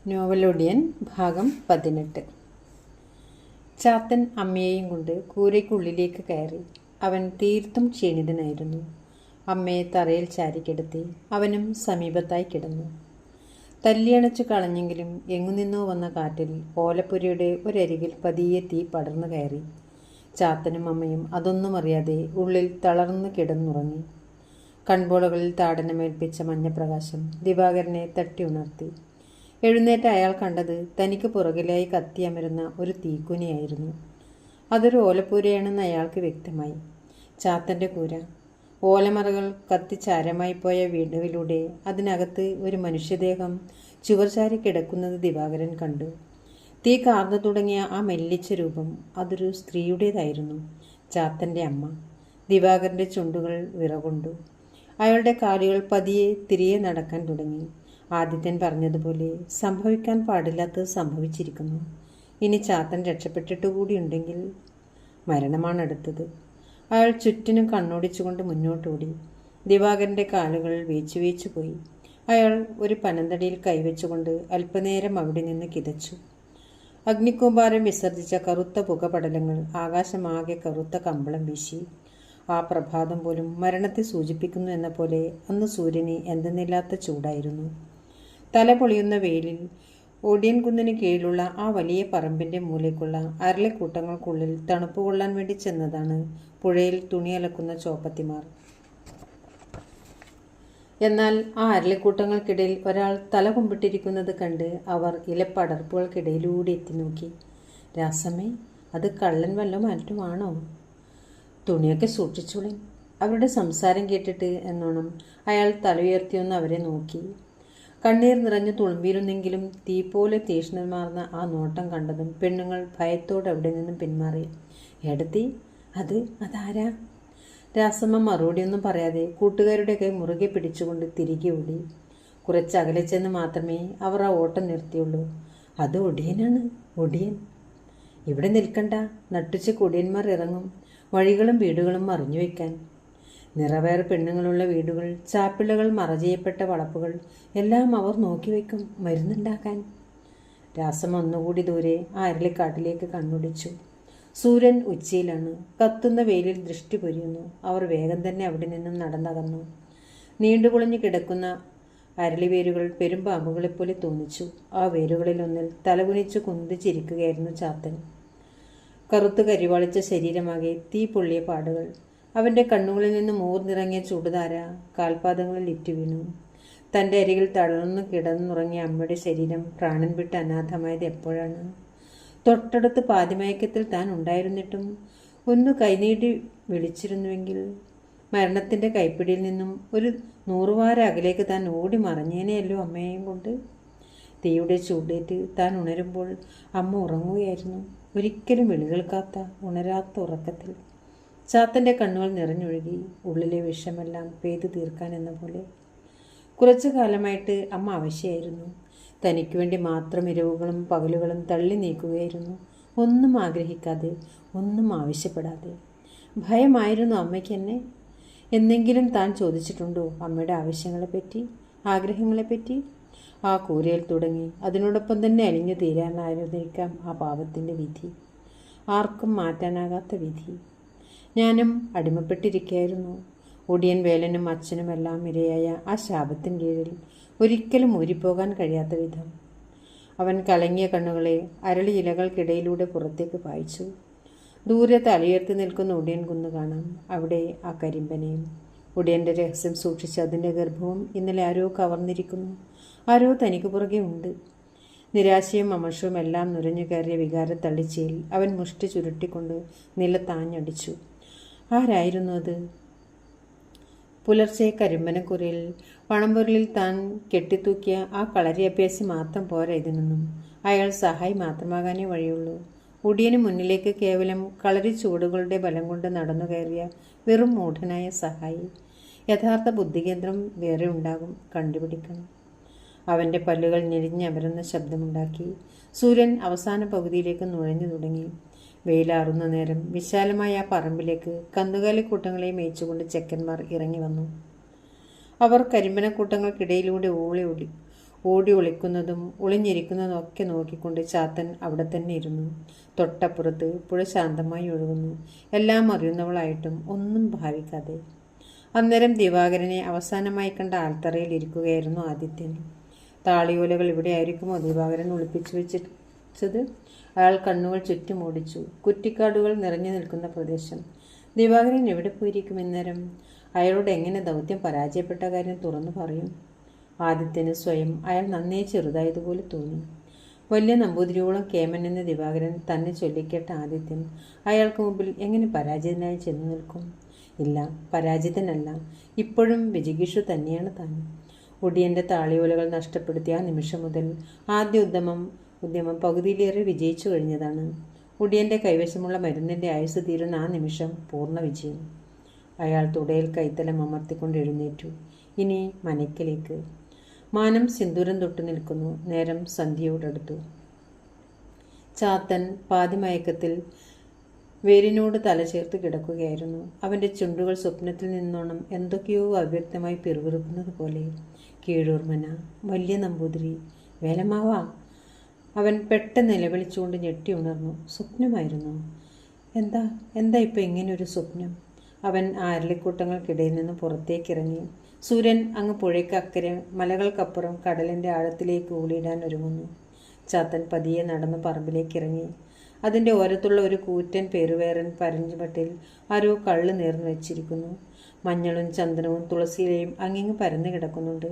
നോവലൊടിയൻ ഭാഗം 18. ചാത്തൻ അമ്മയെയും കൊണ്ട് കൂരയ്ക്കുള്ളിലേക്ക് കയറി. അവൻ തീർത്തും ക്ഷീണിതനായിരുന്നു. അമ്മയെ തറയിൽ ചാരിക്കിടത്തി അവനും സമീപത്തായി കിടന്നു. തല്ലിയണച്ചു കളഞ്ഞെങ്കിലും എങ്ങുനിന്നോ വന്ന കാറ്റിൽ ഓലപ്പുരയുടെ ഒരരികിൽ പതിയെ തീ പടർന്നു കയറി. ചാത്തനും അമ്മയും അതൊന്നും അറിയാതെ ഉള്ളിൽ തളർന്നു കിടന്നുറങ്ങി. കൺപോളകളിൽ താടനമേൽപ്പിച്ച മഞ്ഞപ്രകാശം ദിവാകരനെ തട്ടി ഉണർത്തി. എഴുന്നേറ്റ അയാൾ കണ്ടത് തനിക്ക് പുറകിലായി കത്തിയമരുന്ന ഒരു തീക്കുനിയായിരുന്നു. അതൊരു ഓലപ്പൂരയാണെന്ന് അയാൾക്ക് വ്യക്തമായി. ചാത്തൻ്റെ കൂര. ഓലമറകൾ കത്തിച്ചാരമായി പോയ വീടുകളിലൂടെ അതിനകത്ത് ഒരു മനുഷ്യദേഹം ചുവർചാരി കിടക്കുന്നത് ദിവാകരൻ കണ്ടു. തീ കാർന്നു തുടങ്ങിയ ആ മെല്ലിച്ച രൂപം അതൊരു സ്ത്രീയുടേതായിരുന്നു. ചാത്തൻ്റെ അമ്മ. ദിവാകരൻ്റെ ചുണ്ടുകൾ വിറകൊണ്ടു. അയാളുടെ കാലുകൾ പതിയെ തിരികെ നടക്കാൻ തുടങ്ങി. ആദിത്യൻ പറഞ്ഞതുപോലെ സംഭവിക്കാൻ പാടില്ലാത്തത് സംഭവിച്ചിരിക്കുന്നു. ഇനി ചാത്തൻ രക്ഷപ്പെട്ടിട്ടുകൂടിയുണ്ടെങ്കിൽ മരണമാണ് അടുത്തത്. അയാൾ ചുറ്റിനും കണ്ണോടിച്ചുകൊണ്ട് മുന്നോട്ടോടി. ദിവാകരൻ്റെ കാലുകൾ വേച്ചു പോയി. അയാൾ ഒരു പനന്തടിയിൽ കൈവച്ചുകൊണ്ട് അല്പനേരം അവിടെ നിന്ന് കിതച്ചു. അഗ്നിക്കൂമ്പാരം വിസർജിച്ച കറുത്ത പുകപടലങ്ങൾ ആകാശമാകെ കറുത്ത കമ്പളം വീശി. ആ പ്രഭാതം പോലും മരണത്തെ സൂചിപ്പിക്കുന്നു എന്ന പോലെ അന്ന് സൂര്യന് എന്തെന്നില്ലാത്ത ചൂടായിരുന്നു. തല പൊളിയുന്ന വെയിലിൽ ഓടിയൻ കുന്നിന് കീഴിലുള്ള ആ വലിയ പറമ്പിൻ്റെ മൂലയ്ക്കുള്ള അരളിക്കൂട്ടങ്ങൾക്കുള്ളിൽ തണുപ്പ് കൊള്ളാൻ വേണ്ടി ചെന്നതാണ് പുഴയിൽ തുണി അലക്കുന്ന ചോപ്പത്തിമാർ. എന്നാൽ ആ അരളിക്കൂട്ടങ്ങൾക്കിടയിൽ ഒരാൾ തല കുമ്പിട്ടിരിക്കുന്നത് കണ്ട് അവർ ഇലപ്പടർപ്പുകൾക്കിടയിലൂടെ എത്തി നോക്കി. രാസമ്മേ, അത് കള്ളൻ വല്ലതും മറ്റുമാണോ? തുണിയൊക്കെ സൂക്ഷിച്ചോളൻ. അവരുടെ സംസാരം കേട്ടിട്ട് എന്നോണം അയാൾ തല ഉയർത്തിയൊന്ന് അവരെ നോക്കി. കണ്ണീർ നിറഞ്ഞു തുളുമ്പിയിരുന്നെങ്കിലും തീ പോലെ തീഷ്ണമാർന്ന ആ നോട്ടം കണ്ടതും പെണ്ണുങ്ങൾ ഭയത്തോടെ അവിടെ നിന്നും പിന്മാറി. എടത്തി, അതാരാ? രാസമ്മ മറുപടിയൊന്നും പറയാതെ കൂട്ടുകാരുടെ കൈ മുറുകെ പിടിച്ചുകൊണ്ട് തിരികെ ഓടി. കുറച്ചകലെ ചെന്ന് മാത്രമേ അവർ ആ ഓട്ടം നിർത്തിയുള്ളൂ. അത് ഒടിയനാണ്, ഒടിയൻ. ഇവിടെ നിൽക്കണ്ട, നട്ടുച്ച കൊടിയന്മാർ ഇറങ്ങും. വഴികളും വീടുകളും മറിഞ്ഞു വയ്ക്കാൻ. നിറവേറെ പെണ്ണുങ്ങളുള്ള വീടുകൾ, ചാപ്പിളകൾ, മറചെയ്യപ്പെട്ട വളപ്പുകൾ എല്ലാം അവർ നോക്കിവെക്കും മരുന്നുണ്ടാക്കാൻ. രാസം ഒന്നുകൂടി ദൂരെ ആ അരളിക്കാട്ടിലേക്ക് കണ്ണുടിച്ചു. സൂര്യൻ ഉച്ചയിലാണ്. കത്തുന്ന വെയിലിൽ ദൃഷ്ടി പൊരിയുന്നു. അവർ വേഗം തന്നെ അവിടെ നിന്നും നടന്നകന്നു. നീണ്ടുകുളഞ്ഞു കിടക്കുന്ന അരളിവേരുകൾ പെരുമ്പാമ്പുകളെപ്പോലെ തോന്നിച്ചു. ആ വേരുകളിലൊന്നിൽ തലകുനിച്ചു കുന്തിച്ചിരിക്കുകയായിരുന്നു ചാത്തൻ. കറുത്തു കരിവാളിച്ച ശരീരമാകെ തീ പൊള്ളിയ പാടുകൾ. അവൻ്റെ കണ്ണുകളിൽ നിന്ന് മൂർന്നിറങ്ങിയ ചൂടുധാര കാൽപാദങ്ങളിൽ ഇറ്റു വീണു. തൻ്റെ അരികിൽ തളർന്നു കിടന്നുറങ്ങിയ അമ്മയുടെ ശരീരം പ്രാണൻ വിട്ട് അനാഥമായത് എപ്പോഴാണ്? തൊട്ടടുത്ത് പാതിമയക്കത്തിൽ താൻ ഉണ്ടായിരുന്നിട്ടും ഒന്ന് കൈനീട്ടി വിളിച്ചിരുന്നുവെങ്കിൽ മരണത്തിൻ്റെ കൈപ്പിടിയിൽ നിന്നും ഒരു 100 വാര അകലേക്ക് താൻ ഓടി മറഞ്ഞേനെയല്ലോ അമ്മയെയും കൊണ്ട്. തീയുടെ ചൂടേറ്റ് താൻ ഉണരുമ്പോൾ അമ്മ ഉറങ്ങുകയായിരുന്നു. ഒരിക്കലും വിളി കേൾക്കാത്ത ഉണരാത്ത ഉറക്കത്തിൽ. ചാത്തൻ്റെ കണ്ണുകൾ നിറഞ്ഞൊഴുകി. ഉള്ളിലെ വിഷമെല്ലാം പെയ്തു തീർക്കാൻ എന്ന പോലെ. കുറച്ചു കാലമായിട്ട് അമ്മ അവശയായിരുന്നു. തനിക്ക് വേണ്ടി മാത്രം ഇരവുകളും പകലുകളും തള്ളി നീക്കുകയായിരുന്നു. ഒന്നും ആഗ്രഹിക്കാതെ, ഒന്നും ആവശ്യപ്പെടാതെ. ഭയമായിരുന്നു അമ്മയ്ക്ക് എന്നെ. എന്നെങ്കിലും താൻ ചോദിച്ചിട്ടുണ്ടോ അമ്മയുടെ ആവശ്യങ്ങളെപ്പറ്റി, ആഗ്രഹങ്ങളെപ്പറ്റി? ആ കൂരയിൽ തുടങ്ങി അതിനോടൊപ്പം തന്നെ അലിഞ്ഞു തീരാനായിരുന്നിരിക്കാം ആ പാപത്തിൻ്റെ വിധി. ആർക്കും മാറ്റാനാകാത്ത വിധി. ഞാനും അടിമപ്പെട്ടിരിക്കുകയായിരുന്നു. ഒടിയൻ വേലനും അച്ഛനുമെല്ലാം ഇരയായ ആ ശാപത്തിൻ കീഴിൽ ഒരിക്കലും ഊരിപ്പോകാൻ കഴിയാത്ത വിധം. അവൻ കലങ്ങിയ കണ്ണുകളെ അരളി ഇലകൾക്കിടയിലൂടെ പുറത്തേക്ക് പായിച്ചു. ദൂരെ തലയുയർത്തി നിൽക്കുന്ന ഒടിയൻ കുന്ന് കാണാം. അവിടെ ആ കരിമ്പനെയും. ഒടിയൻ്റെ രഹസ്യം സൂക്ഷിച്ച് അതിൻ്റെ ഗർഭവും ഇന്നലെ ആരോ കവർന്നിരിക്കുന്നു. ആരോ തനിക്ക് പുറകെ ഉണ്ട്. നിരാശയും അമർഷവും എല്ലാം നുരഞ്ഞു കയറിയ വികാരത്തള്ളിച്ചയിൽ അവൻ മുഷ്ടി ചുരുട്ടിക്കൊണ്ട് നിലത്താഞ്ഞടിച്ചു. ആരായിരുന്നു അത്? പുലർച്ചെ കരിമ്പനക്കുരയിൽ പണമ്പൊരുളിൽ താൻ കെട്ടിത്തൂക്കിയ ആ കളരി അഭ്യാസി മാത്രം പോരാ ഇതിനൊന്നും. അയാൾ സഹായി മാത്രമാകാനേ വഴിയുള്ളൂ. ഒടിയന് മുന്നിലേക്ക് കേവലം കളരി ചുവടുകളുടെ ബലം കൊണ്ട് നടന്നു കയറിയ വെറും മൂഢനായ സഹായി. യഥാർത്ഥ ബുദ്ധികേന്ദ്രം വേറെ ഉണ്ടാകും. കണ്ടുപിടിക്കണം. അവൻ്റെ പല്ലുകൾ ഞെരിഞ്ഞമരുന്ന ശബ്ദമുണ്ടാക്കി. സൂര്യൻ അവസാന പകുതിയിലേക്ക് നുഴഞ്ഞു തുടങ്ങി. വെയിലാറുന്ന നേരം വിശാലമായ ആ പറമ്പിലേക്ക് കന്നുകാലിക്കൂട്ടങ്ങളെ മേയിച്ചുകൊണ്ട് ചെക്കന്മാർ ഇറങ്ങി വന്നു. അവർ കരിമ്പനക്കൂട്ടങ്ങൾക്കിടയിലൂടെ ഓടി ഒളിക്കുന്നതും ഒളിഞ്ഞിരിക്കുന്നതും ഒക്കെ നോക്കിക്കൊണ്ട് ചാത്തൻ അവിടെ തന്നെ ഇരുന്നു. തൊട്ടപ്പുറത്ത് പുഴ ശാന്തമായി ഒഴുകുന്നു. എല്ലാം അറിയുന്നവളായിട്ടും ഒന്നും ഭാവിക്കാതെ. അന്നേരം ദിവാകരനെ അവസാനമായി കണ്ട ആൽത്തറയിൽ ഇരിക്കുകയായിരുന്നു ആദിത്യൻ. താളിയോലകൾ ഇവിടെ ആയിരിക്കുമോ ദിവാകരൻ ഒളിപ്പിച്ചു വെച്ചത്? അയാൾ കണ്ണുകൾ ചുറ്റും ഓടിച്ചു. കുറ്റിക്കാടുകൾ നിറഞ്ഞു നിൽക്കുന്ന പ്രദേശം. ദിവാകരൻ എവിടെ പോയിരിക്കും ഇന്നേരം? അയാളോട് എങ്ങനെ ദൗത്യം പരാജയപ്പെട്ട കാര്യം തുറന്നു പറയും? ആദിത്യന് സ്വയം അയാൾ നന്നേ ചെറുതായതുപോലെ തോന്നി. വലിയ നമ്പൂതിരിയോളം കേമൻ എന്ന ദിവാകരൻ തന്നെ ചൊല്ലിക്കേട്ട ആദിത്യൻ അയാൾക്ക് മുമ്പിൽ എങ്ങനെ പരാജിതനായി ചെന്നു നിൽക്കും? ഇല്ല, പരാജിതനല്ല. ഇപ്പോഴും വിജിഗീഷു തന്നെയാണ് താൻ. ഒടിയൻ്റെ താളിയോലകൾ നഷ്ടപ്പെടുത്തിയ ആ നിമിഷം മുതൽ ആദ്യ ഉദ്യമം പകുതിയിലേറെ വിജയിച്ചു കഴിഞ്ഞതാണ്. ഒടിയൻ്റെ കൈവശമുള്ള മരുന്നിൻ്റെ ആയുസ് തീരുന്ന ആ നിമിഷം പൂർണ്ണ വിജയം. അയാൾ തുടയിൽ കൈത്തലം അമർത്തിക്കൊണ്ട് എഴുന്നേറ്റു. ഇനി മനയ്ക്കലേക്ക്. മാനം സിന്ദൂരം തൊട്ടു നിൽക്കുന്നു. നേരം സന്ധ്യയോടടുത്തു. ചാത്തൻ പാതിമയക്കത്തിൽ വേരിനോട് തലചേർത്ത് കിടക്കുകയായിരുന്നു. അവൻ്റെ ചുണ്ടുകൾ സ്വപ്നത്തിൽ നിന്നോണം എന്തൊക്കെയോ അവ്യക്തമായി പിറുപിറുക്കുന്നത് പോലെ. കീഴൂർമന, വലിയ നമ്പൂതിരി, വേലമാവാ! അവൻ പെട്ടെന്ന് നിലവിളിച്ചുകൊണ്ട് ഞെട്ടി ഉണർന്നു. സ്വപ്നമായിരുന്നു. എന്താ ഇപ്പം ഇങ്ങനൊരു സ്വപ്നം? അവൻ ആരലിക്കൂട്ടങ്ങൾക്കിടയിൽ നിന്ന് പുറത്തേക്കിറങ്ങി. സൂര്യൻ അങ്ങ് പുഴയ്ക്കക്കരെ, മലകൾക്കപ്പുറം കടലിൻ്റെ ആഴത്തിലേക്ക് ഊളിയിടാൻ ഒരുങ്ങുന്നു. ചാത്തൻ പതിയെ നടന്ന് പറമ്പിലേക്കിറങ്ങി. അതിൻ്റെ ഓരത്തുള്ള ഒരു കൂറ്റൻ പെരുവേറൻ പരഞ്ചുപട്ടിൽ ആരോ കള്ള് നേർന്നു വെച്ചിരിക്കുന്നു. മഞ്ഞളും ചന്ദനവും തുളസിയിലയും അങ്ങിങ്ങ് പരന്നു കിടക്കുന്നുണ്ട്.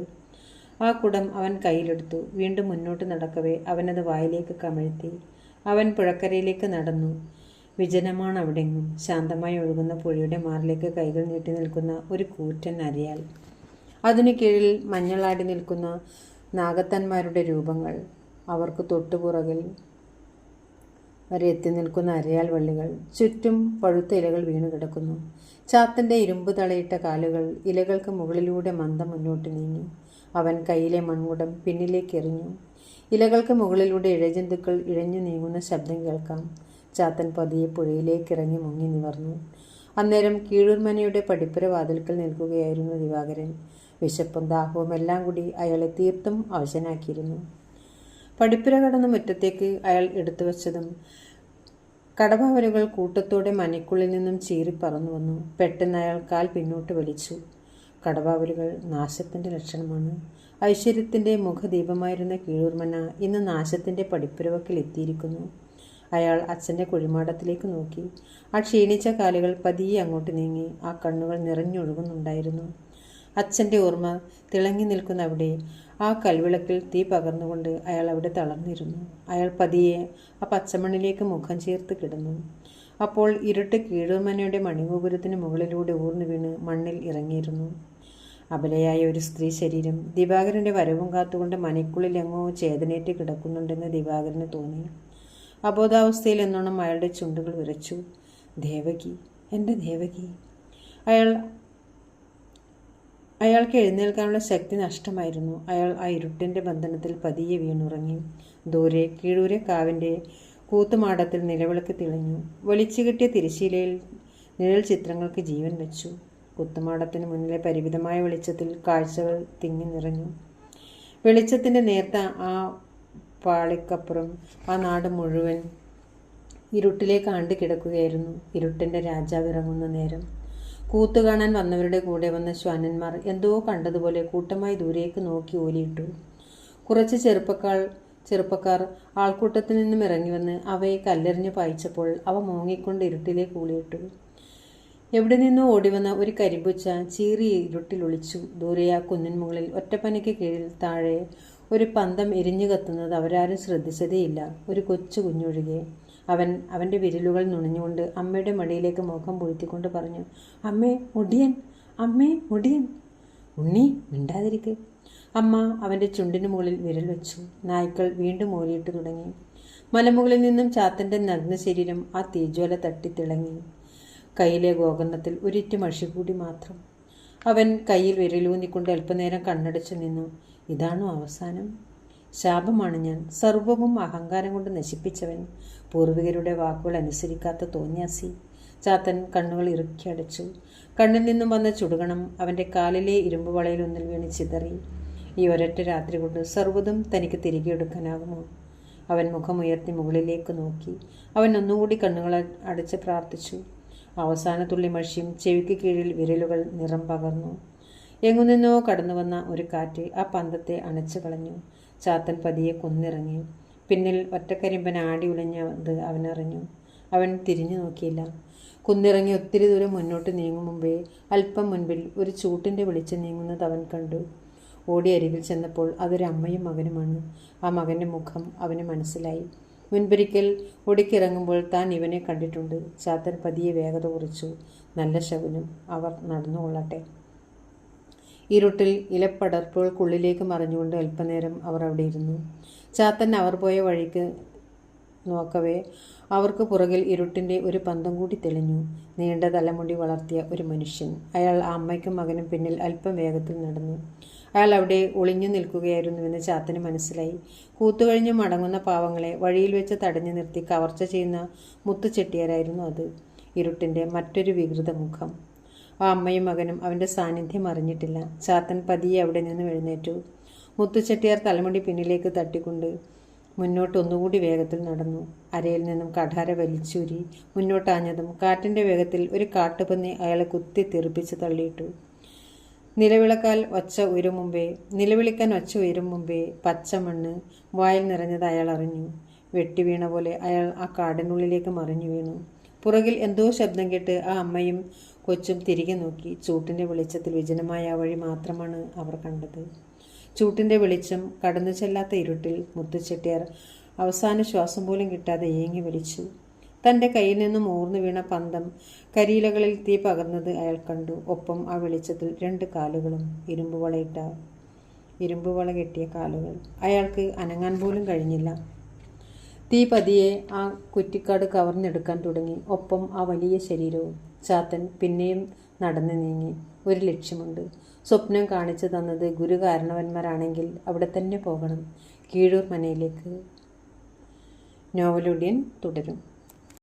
ആ കുടം അവൻ കയ്യിലെടുത്തു. വീണ്ടും മുന്നോട്ട് നടക്കവേ അവനത് വായിലേക്ക് കമഴ്ത്തി. അവൻ പുഴക്കരയിലേക്ക് നടന്നു. വിജനമാണ് അവിടെങ്ങും. ശാന്തമായി ഒഴുകുന്ന പുഴയുടെ മാറിലേക്ക് കൈകൾ നീട്ടി നിൽക്കുന്ന ഒരു കൂറ്റൻ അരയാൽ. അതിനു കീഴിൽ മഞ്ഞളാടി നിൽക്കുന്ന നാഗത്തന്മാരുടെ രൂപങ്ങൾ. അവർക്ക് തൊട്ടുപുറകിൽ വരെ എത്തി നിൽക്കുന്ന അരയാൽ വള്ളികൾ. ചുറ്റും പഴുത്ത ഇലകൾ വീണു കിടക്കുന്നു. ചാത്തൻ്റെ ഇരുമ്പ് തളയിട്ട കാലുകൾ ഇലകൾക്ക് മുകളിലൂടെ മന്ദം മുന്നോട്ട് നീങ്ങി. അവൻ കയ്യിലെ മൺകുടം പിന്നിലേക്ക് എറിഞ്ഞു. ഇലകൾക്ക് മുകളിലൂടെ ഇഴജന്തുക്കൾ ഇഴഞ്ഞു നീങ്ങുന്ന ശബ്ദം കേൾക്കാം. ചാത്തൻ പതിയെ പുഴയിലേക്കിറങ്ങി മുങ്ങി നിവർന്നു. അന്നേരം കീഴൂർമനയുടെ പടിപ്പുര വാതിൽക്കൽ നിൽക്കുകയായിരുന്നു ദിവാകരൻ. വിശപ്പും ദാഹവും എല്ലാം കൂടി അയാളെ തീർത്തും അവശനാക്കിയിരുന്നു. പടിപ്പുര കടന്ന മുറ്റത്തേക്ക് അയാൾ എടുത്തു വച്ചതും കടവാവലുകൾ കൂട്ടത്തോടെ മനയ്ക്കുള്ളിൽ നിന്നും ചീറി പറന്നു വന്നു. പെട്ടെന്ന് അയാൾ കാൽ പിന്നോട്ട് വലിച്ചു. കടവാവലുകൾ നാശത്തിൻ്റെ ലക്ഷണമാണ്. ഐശ്വര്യത്തിൻ്റെ മുഖദീപമായിരുന്ന കീഴൂർമന ഇന്ന് നാശത്തിൻ്റെ പടിപ്പുരവക്കിൽ എത്തിയിരിക്കുന്നു. അയാൾ അച്ഛൻ്റെ കുഴിമാടത്തിലേക്ക് നോക്കി. ആ ക്ഷീണിച്ച കാലുകൾ പതിയെ അങ്ങോട്ട് നീങ്ങി. ആ കണ്ണുകൾ നിറഞ്ഞൊഴുകുന്നുണ്ടായിരുന്നു. അച്ഛൻ്റെ ഓർമ്മ തിളങ്ങി നിൽക്കുന്ന അവിടെ ആ കൽവിളക്കിൽ തീ പകർന്നുകൊണ്ട് അയാൾ അവിടെ തളർന്നിരുന്നു. അയാൾ പതിയെ ആ പച്ചമണ്ണിലേക്ക് മുഖം ചേർത്ത് കിടന്നു. അപ്പോൾ ഇരുട്ട് കീഴൂർമനയുടെ മണിഗോപുരത്തിന് മുകളിലൂടെ ഊർന്നു വീണ് മണ്ണിൽ ഇറങ്ങിയിരുന്നു. അബലയായ ഒരു സ്ത്രീ ശരീരം ദിവാകരൻ്റെ വരവും കാത്തുകൊണ്ട് മനയ്ക്കുള്ളിൽ എങ്ങോ ചേതനേറ്റ് കിടക്കുന്നുണ്ടെന്ന് ദിവാകരന് തോന്നി. അബോധാവസ്ഥയിൽ എന്നോണം അയാളുടെ ചുണ്ടുകൾ വിറച്ചു. ദേവകി, എൻ്റെ ദേവകി! അയാൾക്ക് എഴുന്നേൽക്കാനുള്ള ശക്തി നഷ്ടമായിരുന്നു. അയാൾ ആ ഇരുട്ടിൻ്റെ ബന്ധനത്തിൽ പതിയെ വീണുറങ്ങി. ദൂരെ കീഴൂരെ കാവിൻ്റെ കൂത്തുമാടത്തിൽ നിലവിളക്ക് തെളിഞ്ഞു. വലിച്ചു കിട്ടിയ തിരശ്ശീലയിൽ നിഴൽ ചിത്രങ്ങൾക്ക് ജീവൻ വെച്ചു. കുത്തുമാടത്തിന് മുന്നിലെ പരിമിതമായ വെളിച്ചത്തിൽ കാഴ്ചകൾ തിങ്ങി നിറഞ്ഞു. വെളിച്ചത്തിൻ്റെ നേർത്ത ആ പാളിക്കപ്പുറം ആ നാട് മുഴുവൻ ഇരുട്ടിലേക്ക് ആണ്ട് കിടക്കുകയായിരുന്നു. ഇരുട്ടിൻ്റെ രാജാവ് ഇറങ്ങുന്ന നേരം. കൂത്തു കാണാൻ വന്നവരുടെ കൂടെ വന്ന ശ്വാനന്മാർ എന്തോ കണ്ടതുപോലെ കൂട്ടമായി ദൂരേക്ക് നോക്കി ഓലിയിട്ടു. കുറച്ച് ചെറുപ്പക്കാർ ആൾക്കൂട്ടത്തിൽ നിന്നും ഇറങ്ങി വന്ന് അവയെ കല്ലെറിഞ്ഞ് പായിച്ചപ്പോൾ അവ മോങ്ങിക്കൊണ്ട് ഇരുട്ടിലേക്ക് ഊളിയിട്ടു. എവിടെ നിന്നോ ഓടിവന്ന ഒരു കരിമ്പുച്ച ചീറി ഇരുട്ടിൽ ഒളിച്ചു. ദൂരെ ആ കുന്നിൻ മുകളിൽ ഒറ്റപ്പനയ്ക്ക് കീഴിൽ താഴെ ഒരു പന്തം എരിഞ്ഞു കത്തുന്നത് അവരാരും ശ്രദ്ധിച്ചതേയില്ല, ഒരു കൊച്ചു കുഞ്ഞൊഴികെ. അവൻ്റെ വിരലുകൾ നുണഞ്ഞുകൊണ്ട് അമ്മയുടെ മടിയിലേക്ക് മുഖം പൂഴ്ത്തിക്കൊണ്ട് പറഞ്ഞു, അമ്മേ മുടിയൻ, അമ്മേ മുടിയൻ. ഉണ്ണി, മിണ്ടാതിരിക്ക്. അമ്മ അവൻ്റെ ചുണ്ടിന് മുകളിൽ വിരൽ വെച്ചു. നായ്ക്കൾ വീണ്ടും ഓലിയിട്ട് തുടങ്ങി. മലമുകളിൽ നിന്നും ചാത്തൻ്റെ നഗ്ന ശരീരം ആ തീജ്വാല തട്ടിത്തിളങ്ങി. കയ്യിലെ ഗോകർണത്തിൽ ഒരിറ്റു മഷി കൂടി മാത്രം. അവൻ കയ്യിൽ വിരലൂന്നിക്കൊണ്ട് അല്പനേരം കണ്ണടച്ചു നിന്നു. ഇതാണോ അവസാനം? ശാപമാണ് ഞാൻ, സർവവും അഹങ്കാരം കൊണ്ട് നശിപ്പിച്ചവൻ, പൂർവികരുടെ വാക്കുകൾ അനുസരിക്കാത്ത തോന്യാസി. ചാത്തൻ കണ്ണുകൾ ഇറുക്കി അടച്ചു. കണ്ണിൽ നിന്നും വന്ന ചുടുകണം അവൻ്റെ കാലിലെ ഇരുമ്പ് വളയിലൊന്നിൽ വീണ് ചിതറി. ഈ ഒരൊറ്റ രാത്രി കൊണ്ട് സർവ്വതും തനിക്ക് തിരികെ എടുക്കാനാകുമോ? അവൻ മുഖമുയർത്തി മുകളിലേക്ക് നോക്കി. അവൻ ഒന്നുകൂടി കണ്ണുകൾ അടച്ച് പ്രാർത്ഥിച്ചു. അവസാന തുള്ളി മഷിയും ചെവിക്ക് കീഴിൽ വിരലുകൾ നിറം പകർന്നു. എങ്ങുനിന്നോ കടന്നു വന്ന ഒരു കാറ്റ് ആ പന്തത്തെ അണച്ചു കളഞ്ഞു. ചാത്തൻ പതിയെ കുന്നിറങ്ങി. പിന്നിൽ ഒറ്റക്കരിമ്പൻ ആടി ഉലഞ്ഞത് അവനറിഞ്ഞു. അവൻ തിരിഞ്ഞു നോക്കിയില്ല. കുന്നിറങ്ങി ഒത്തിരി ദൂരം മുന്നോട്ട് നീങ്ങും മുമ്പേ അല്പം മുൻപിൽ ഒരു ചൂട്ടിൻ്റെ വെളിച്ചം നീങ്ങുന്നത് അവൻ കണ്ടു. ഓടി അരികിൽ ചെന്നപ്പോൾ അതൊരു അമ്മയും മകനുമാണ്. ആ മകൻ്റെ മുഖം അവന് മനസ്സിലായി. മുൻപൊരിക്കൽ ഒടിക്കിറങ്ങുമ്പോൾ താൻ ഇവനെ കണ്ടിട്ടുണ്ട്. ചാത്തൻ പതിയെ വേഗത കുറിച്ചു. നല്ല ശകുനം, അവർ നടന്നുകൊള്ളട്ടെ. ഇരുട്ടിൽ ഇലപ്പടർപ്പുകൾക്കുള്ളിലേക്ക് മറിഞ്ഞുകൊണ്ട് അല്പനേരം അവർ അവിടെ ഇരുന്നു. ചാത്തൻ അവർ പോയ വഴിക്ക് നോക്കവേ അവർക്ക് പുറകിൽ ഇരുട്ടിൻ്റെ ഒരു പന്തം കൂടി തെളിഞ്ഞു. നീണ്ട തലമുടി വളർത്തിയ ഒരു മനുഷ്യൻ. അയാൾ ആ അമ്മയ്ക്കും മകനും പിന്നിൽ അല്പം വേഗത്തിൽ നടന്നു. അയാൾ അവിടെ ഒളിഞ്ഞു നിൽക്കുകയായിരുന്നുവെന്ന് ചാത്തന് മനസ്സിലായി. കൂത്തുകഴിഞ്ഞ് മടങ്ങുന്ന പാവങ്ങളെ വഴിയിൽ വെച്ച് തടഞ്ഞു നിർത്തി കവർച്ച ചെയ്യുന്ന മുത്തുചെട്ടിയാരായിരുന്നു അത്. ഇരുട്ടിൻ്റെ മറ്റൊരു വികൃത മുഖം. ആ അമ്മയും മകനും അവൻ്റെ സാന്നിധ്യം അറിഞ്ഞിട്ടില്ല. ചാത്തൻ പതിയെ അവിടെ നിന്ന് എഴുന്നേറ്റു. മുത്തുചെട്ടിയാർ തലമുടി പിന്നിലേക്ക് തട്ടിക്കൊണ്ട് മുന്നോട്ട് ഒന്നുകൂടി വേഗത്തിൽ നടന്നു. അരയിൽ നിന്നും കഠാര വലിച്ചൂരി മുന്നോട്ടാഞ്ഞതും കാറ്റിൻ്റെ വേഗത്തിൽ ഒരു കാട്ടുപന്നി അയാളെ കുത്തി തെറിപ്പിച്ച് തള്ളിയിട്ടു. നിലവിളിക്കാൻ ഒച്ച ഉയരും മുമ്പേ പച്ചമണ്ണ് വായിൽ നിറഞ്ഞത് അയാൾ അറിഞ്ഞു. വെട്ടി വീണ പോലെ അയാൾ ആ കാടിനുള്ളിലേക്ക് മറിഞ്ഞു വീണു. പുറകിൽ എന്തോ ശബ്ദം കേട്ട് ആ അമ്മയും കൊച്ചും തിരികെ നോക്കി. ചൂട്ടിൻ്റെ വെളിച്ചത്തിൽ വിജനമായ ആ വഴി മാത്രമാണ് അവർ കണ്ടത്. ചൂട്ടിൻ്റെ വെളിച്ചം കടന്നു ചെല്ലാത്ത ഇരുട്ടിൽ മുത്തുചെട്ടിയാർ അവസാന ശ്വാസം പോലും കിട്ടാതെ ഏങ്ങി വലിച്ചു. തൻ്റെ കയ്യിൽ നിന്നും ഊർന്നു വീണ പന്തം കരിയിലകളിൽ തീ പകർന്നത് അയാൾ കണ്ടു. ഒപ്പം ആ വെളിച്ചത്തിൽ 2 കാലുകളും ഇരുമ്പുവള കെട്ടിയ കാലുകൾ. അയാൾക്ക് അനങ്ങാൻ പോലും കഴിഞ്ഞില്ല. തീ പതിയെ ആ കുറ്റിക്കാട് കവർന്നെടുക്കാൻ തുടങ്ങി. ഒപ്പം ആ വലിയ ശരീരവും. ചാത്തൻ പിന്നെയും നടന്നു നീങ്ങി. ഒരു ലക്ഷ്യമുണ്ട്. സ്വപ്നം കാണിച്ചു തന്നത് ഗുരുകാരണവന്മാരാണെങ്കിൽ അവിടെ തന്നെ പോകണം. കീഴൂർ മനയിലേക്ക്. നോവലൊടിയൻ തുടരും.